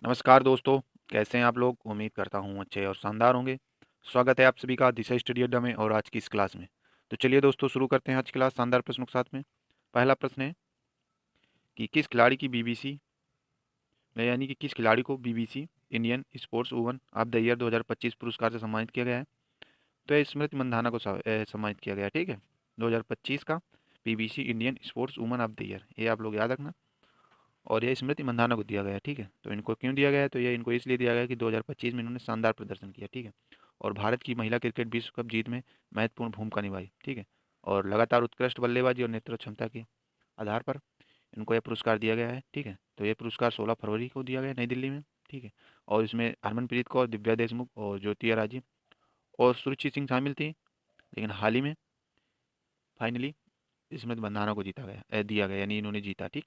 नमस्कार दोस्तों, कैसे हैं आप लोग? उम्मीद करता हूँ अच्छे और शानदार होंगे। स्वागत है आप सभी का दिशा स्टडी अड्डा में और आज की इस क्लास में। तो चलिए दोस्तों शुरू करते हैं आज की क्लास शानदार प्रश्नों के साथ में। पहला प्रश्न है कि किस खिलाड़ी की बीबीसी यानी कि किस खिलाड़ी को BBC Indian sports woman of the year 2025 पुरस्कार से सम्मानित किया गया है? तो ये स्मृति मंधाना को सम्मानित किया गया है। ठीक है, 2025 का BBC Indian sports woman of the year, ये आप लोग याद रखना। और ये स्मृति मंधाना को दिया गया है। ठीक है, तो इनको क्यों दिया गया है? तो ये इनको इसलिए दिया गया है कि 2025 में इन्होंने शानदार प्रदर्शन किया। ठीक है, और भारत की महिला क्रिकेट विश्व कप जीत में महत्वपूर्ण भूमिका निभाई। ठीक है, और लगातार उत्कृष्ट बल्लेबाजी और नेतृत्व क्षमता के आधार पर इनको यह पुरस्कार दिया गया है। ठीक है, तो ये पुरस्कार 16 फरवरी को दिया गया नई दिल्ली में। ठीक है, और इसमें हरमनप्रीत कौर, दिव्या देशमुख और ज्योति राजी और सुरुचि सिंह शामिल थी, लेकिन हाल ही में फाइनली स्मृति मंधाना को दिया गया, यानी इन्होंने जीता। ठीक,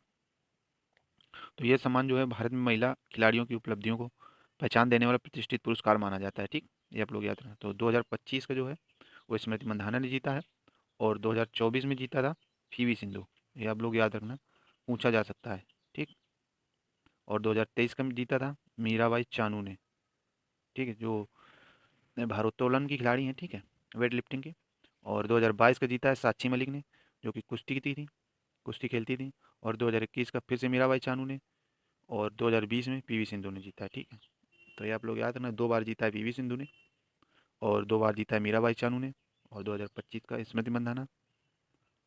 तो यह सम्मान जो है भारत में महिला खिलाड़ियों की उपलब्धियों को पहचान देने वाला प्रतिष्ठित पुरस्कार माना जाता है। ठीक, ये आप लोग याद रखना। तो 2025 का जो है वो स्मृति मंधाना ने जीता है और 2024 में जीता था पीवी सिंधु, ये आप लोग याद रखना, पूछा जा सकता है। ठीक, और 2023 का जीता था मीराबाई चानू ने। ठीक है, जो भारोत्तोलन की खिलाड़ी हैं। ठीक है, वेट लिफ्टिंग की। और 2022 का जीता है साक्षी मलिक ने, जो कि कुश्ती की थी, कुश्ती खेलती थी। और 2021 का फिर से मीराबाई चानू ने। और 2020 में पीवी सिंधु ने जीता है। ठीक है, तो ये आप लोग याद रखना, 2 बार जीता है पीवी सिंधु ने और 2 बार जीता है मीराबाई चानू ने। और 2025 का स्मृति मंधाना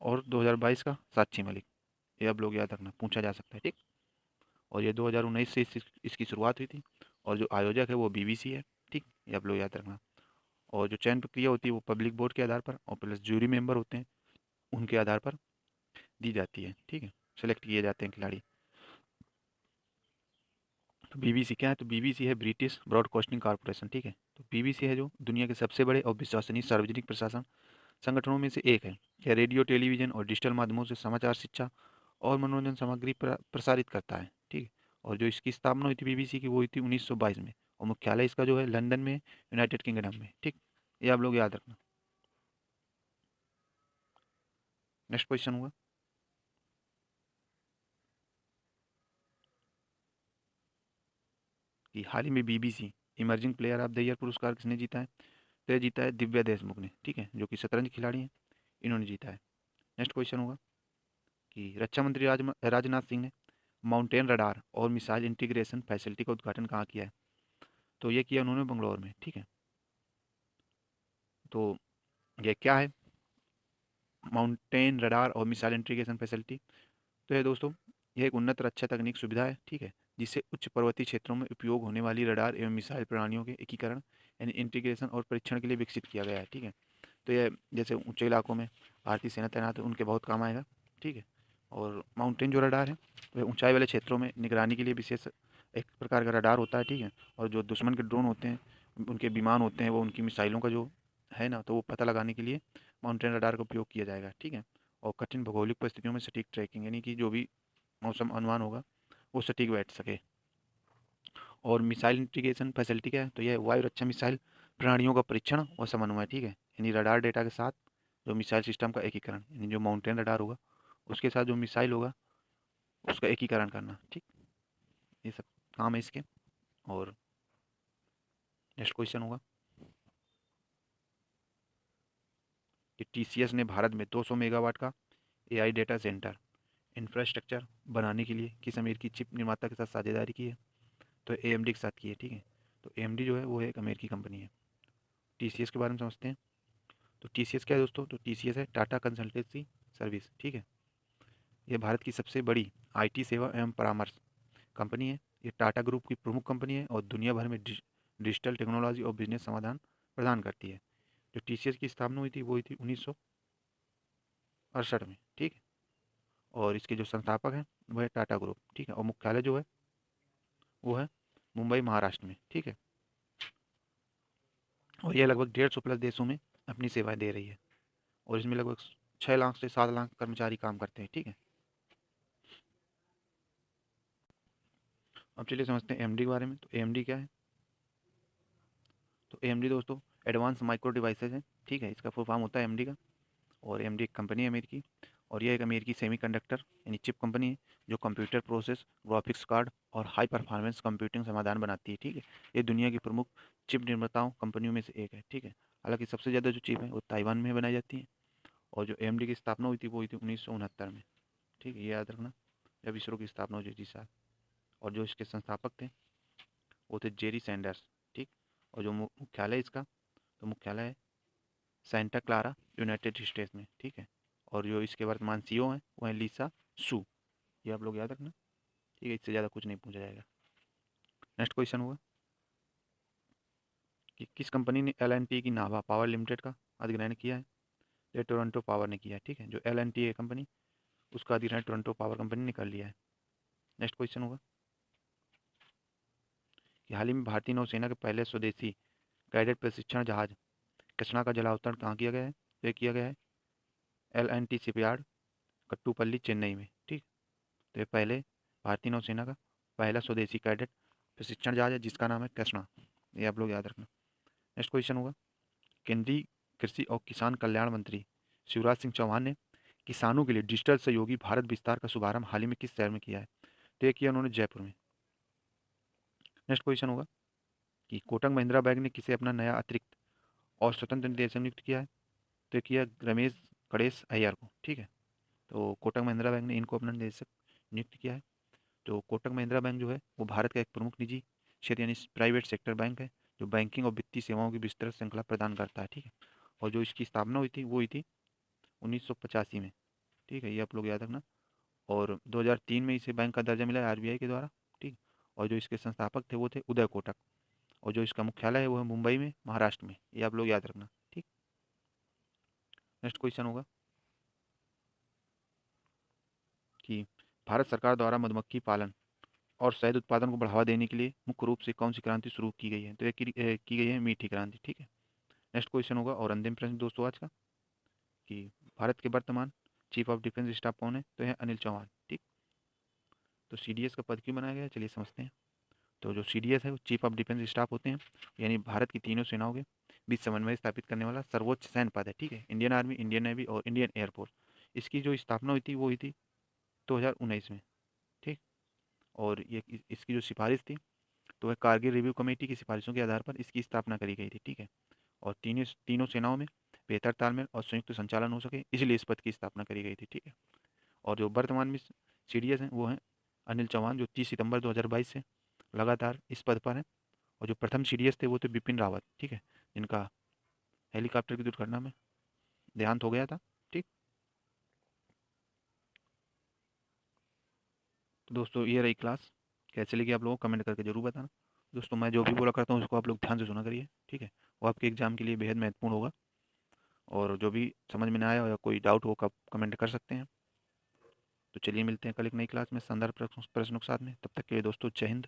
और 2022 का साक्षी मलिक, ये आप लोग याद रखना, पूछा जा सकता है। ठीक, और ये 2019 से इसकी शुरुआत हुई थी और जो आयोजक है वो बीबीसी है। ठीक, ये आप लोग याद रखना। और जो चयन प्रक्रिया होती है वो पब्लिक बोर्ड के आधार पर और प्लस जूरी मेंबर होते हैं, उनके आधार पर दी जाती है। ठीक है, सेलेक्ट किए जाते हैं खिलाड़ी। तो बीबीसी क्या है? तो बीबीसी है ब्रिटिश ब्रॉडकास्टिंग कॉर्पोरेशन। ठीक है, तो बीबीसी है जो दुनिया के सबसे बड़े और विश्वसनीय सार्वजनिक प्रशासन संगठनों में से एक है। यह रेडियो, टेलीविजन और डिजिटल माध्यमों से समाचार, शिक्षा और मनोरंजन सामग्री प्रसारित करता है। ठीक है, और जो इसकी स्थापना हुई थी बीबीसी की वो हुई थी 1922 में और मुख्यालय इसका जो है लंदन में, यूनाइटेड किंगडम में। ठीक, ये आप लोग याद रखना। नेक्स्ट क्वेश्चन हुआ कि हाल ही में BBC emerging player of the year पुरस्कार किसने जीता है? तो ये जीता है दिव्या देशमुख ने। ठीक है, जो कि शतरंज खिलाड़ी हैं, इन्होंने जीता है। नेक्स्ट क्वेश्चन होगा कि रक्षा मंत्री राजनाथ सिंह ने माउंटेन रडार और मिसाइल इंटीग्रेशन फैसिलिटी का उद्घाटन कहाँ किया है? तो ये किया उन्होंने बंगलौर में। ठीक है, तो ये क्या है माउंटेन रडार और मिसाइल इंटीग्रेशन फैसिलिटी? तो ये दोस्तों, ये एक उन्नत रक्षा तकनीक सुविधा है। ठीक है, जिससे उच्च पर्वतीय क्षेत्रों में उपयोग होने वाली रडार एवं मिसाइल प्रणालियों के एकीकरण यानी इंटीग्रेशन और परीक्षण के लिए विकसित किया गया है। ठीक है, तो ये जैसे ऊंचे इलाकों में भारतीय सेना तैनात है उनके बहुत काम आएगा। ठीक है, और माउंटेन जो रडार है वह ऊंचाई वाले क्षेत्रों में निगरानी के लिए विशेष एक प्रकार का रडार होता है। ठीक है, और जो दुश्मन के ड्रोन होते हैं, उनके विमान होते हैं, वो उनकी मिसाइलों का जो है ना, तो वो पता लगाने के लिए माउंटेन रडार का उपयोग किया जाएगा। ठीक है, और कठिन भौगोलिक परिस्थितियों में सटीक ट्रैकिंग यानी कि जो भी मौसम अनुमान होगा वो सटीक बैठ सके। और मिसाइल इंटीग्रेशन फैसिलिटी क्या है? तो यह वायु रक्षा मिसाइल प्रणालियों का परीक्षण और समन्वय। ठीक है, यानी रडार डेटा के साथ जो मिसाइल सिस्टम का एकीकरण, यानी जो माउंटेन रडार होगा उसके साथ जो मिसाइल होगा उसका एकीकरण करना। ठीक, ये सब काम है इसके। और नेक्स्ट क्वेश्चन होगा कि टीसीएस ने भारत में 200 मेगावाट का एआई डेटा सेंटर इंफ्रास्ट्रक्चर बनाने के लिए किस अमेरिकी चिप निर्माता के साथ साझेदारी की है? तो एएमडी के साथ की है। ठीक है, तो एएमडी जो है वो एक अमेरिकी कंपनी है। टीसीएस के बारे में समझते हैं। तो टीसीएस क्या है दोस्तों? तो टीसीएस है टाटा कंसल्टेंसी सर्विस। ठीक है, ये भारत की सबसे बड़ी आईटी सेवा एवं परामर्श कंपनी है। ये टाटा ग्रुप की प्रमुख कंपनी है और दुनिया भर में डिजिटल टेक्नोलॉजी और बिजनेस समाधान प्रदान करती है। जो टीसीएस की स्थापना हुई थी वो हुई थी 1968 में। ठीक है, और इसके जो संस्थापक हैं वो है टाटा ग्रुप। ठीक है, और मुख्यालय जो है वो है मुंबई, महाराष्ट्र में। ठीक है, और यह लगभग 150 प्लस देशों में अपनी सेवाएं दे रही है और इसमें लगभग 6 लाख से 7 लाख कर्मचारी काम करते हैं। ठीक है, अब चलिए समझते हैं एएमडी के बारे में। तो एएमडी क्या है? तो एएमडी दोस्तों एडवांस माइक्रो डिवाइसेज है। ठीक है, इसका फुल फॉर्म होता है एएमडी का। और एएमडी एक कंपनी है अमेरिकी और ये एक अमेरिकी सेमीकंडक्टर यानी चिप कंपनी है जो कंप्यूटर प्रोसेस, ग्राफिक्स कार्ड और हाई परफॉर्मेंस कंप्यूटिंग समाधान बनाती है। ठीक है, ये दुनिया की प्रमुख चिप निर्माताओं कंपनियों में से एक है। ठीक है, हालांकि सबसे ज़्यादा जो चिप है वो ताइवान में बनाई जाती है। और जो AMD की स्थापना हुई थी वो हुई थी 1969 में। ठीक है, ये याद रखना, जब इसरो की स्थापना हुई थी जिस साल। और जो इसके संस्थापक थे वो थे जेरी सैंडर्स। ठीक, और जो मुख्यालय इसका, तो मुख्यालय है सेंटा क्लारा, यूनाइटेड स्टेट्स में। ठीक है, और जो इसके वर्तमान CEO हैं वो हैं लीसा सू। ये आप लोग याद रखना। ठीक है, इससे ज़्यादा कुछ नहीं पूछा जाएगा। नेक्स्ट क्वेश्चन होगा कि किस कंपनी ने LNT की नाभा पावर लिमिटेड का अधिग्रहण किया है? ये टोरंटो पावर ने किया है। ठीक है, जो LNT है कंपनी, उसका अधिग्रहण टोरंटो पावर कंपनी ने कर लिया है। नेक्स्ट क्वेश्चन होगा कि हाल ही में भारतीय नौसेना के पहले स्वदेशी कैडेट प्रशिक्षण जहाज कृष्णा का जलावतरण कहाँ किया गया है? तो ये किया गया है LNT शिपयार्ड, कट्टुपल्ली, चेन्नई में। ठीक, तो ये पहले भारतीय नौसेना का पहला स्वदेशी कैडेट प्रशिक्षण जहाज है जिसका नाम है कृष्णा। ये आप लोग याद रखना। नेक्स्ट क्वेश्चन होगा केंद्रीय कृषि और किसान कल्याण मंत्री शिवराज सिंह चौहान ने किसानों के लिए डिजिटल सहयोगी भारत विस्तार का शुभारंभ हाल ही में किस शहर में किया है? तो ये किया उन्होंने जयपुर में। नेक्स्ट क्वेश्चन होगा कि कोटक महिंद्रा बैंक ने किसे अपना नया अतिरिक्त और स्वतंत्र निदेशक नियुक्त किया है? तो ये किया रमेश गणेश अय्यर को। ठीक है, तो कोटक महिंद्रा बैंक ने इनको अपना निदेशक नियुक्त किया है। तो कोटक महिंद्रा बैंक जो है वो भारत का एक प्रमुख निजी क्षेत्र यानी प्राइवेट सेक्टर बैंक है जो बैंकिंग और वित्तीय सेवाओं की विस्तृत श्रृंखला प्रदान करता है। ठीक है, और जो इसकी स्थापना हुई थी वो हुई थी 1985 में। ठीक है, ये आप लोग याद रखना। और 2003 में इसे बैंक का दर्जा मिला है RBI के द्वारा। ठीक, और जो इसके संस्थापक थे वो थे उदय कोटक। और जो इसका मुख्यालय है वो है मुंबई में, महाराष्ट्र में। ये आप लोग याद रखना। ठीक, नेक्स्ट क्वेश्चन होगा कि भारत सरकार द्वारा मधुमक्खी पालन और शहद उत्पादन को बढ़ावा देने के लिए मुख्य रूप से कौन सी क्रांति शुरू की गई है? तो ये की गई है मीठी क्रांति। ठीक है, नेक्स्ट क्वेश्चन होगा और अंतिम प्रश्न दोस्तों आज का कि भारत के वर्तमान चीफ ऑफ डिफेंस स्टाफ कौन है? तो है अनिल चौहान। ठीक, तो CDS का पद क्यों बनाया गया है चलिए समझते हैं। तो जो CDS है वो चीफ ऑफ डिफेंस स्टाफ होते हैं, यानी भारत की तीनों सेनाओं के बीच समन्वय स्थापित करने वाला सर्वोच्च सैन्य पद है। ठीक है, इंडियन आर्मी, इंडियन नेवी और इंडियन एयरफोर्स। इसकी जो स्थापना हुई थी वो हुई थी 2019 में। ठीक, और ये इसकी जो सिफारिश थी तो वह कारगिल रिव्यू कमेटी की सिफारिशों के आधार पर इसकी स्थापना करी गई थी। ठीक है, और तीनों तीनों सेनाओं में बेहतर तालमेल और संयुक्त संचालन हो सके इसलिए इस पद की स्थापना करी गई थी। ठीक है, और जो वर्तमान में CDS हैं वो हैं अनिल चौहान जो 30 सितंबर 2022 से लगातार इस पद पर हैं। और जो प्रथम CDS थे वो थे बिपिन रावत। ठीक है, जिनका हेलीकॉप्टर की दुर्घटना में देहांत हो गया था। ठीक, तो दोस्तों ये रही क्लास, कैसे लगी आप लोगों को कमेंट करके जरूर बताना। दोस्तों मैं जो भी बोला करता हूँ उसको आप लोग ध्यान से सुना करिए। ठीक है, वो आपके एग्जाम के लिए बेहद महत्वपूर्ण होगा। और जो भी समझ में ना आया या कोई डाउट हो कब कमेंट कर सकते हैं। तो चलिए मिलते हैं कल एक नई क्लास में शानदार प्रश्नों के साथ में। तब तक के लिए दोस्तों जय हिंद,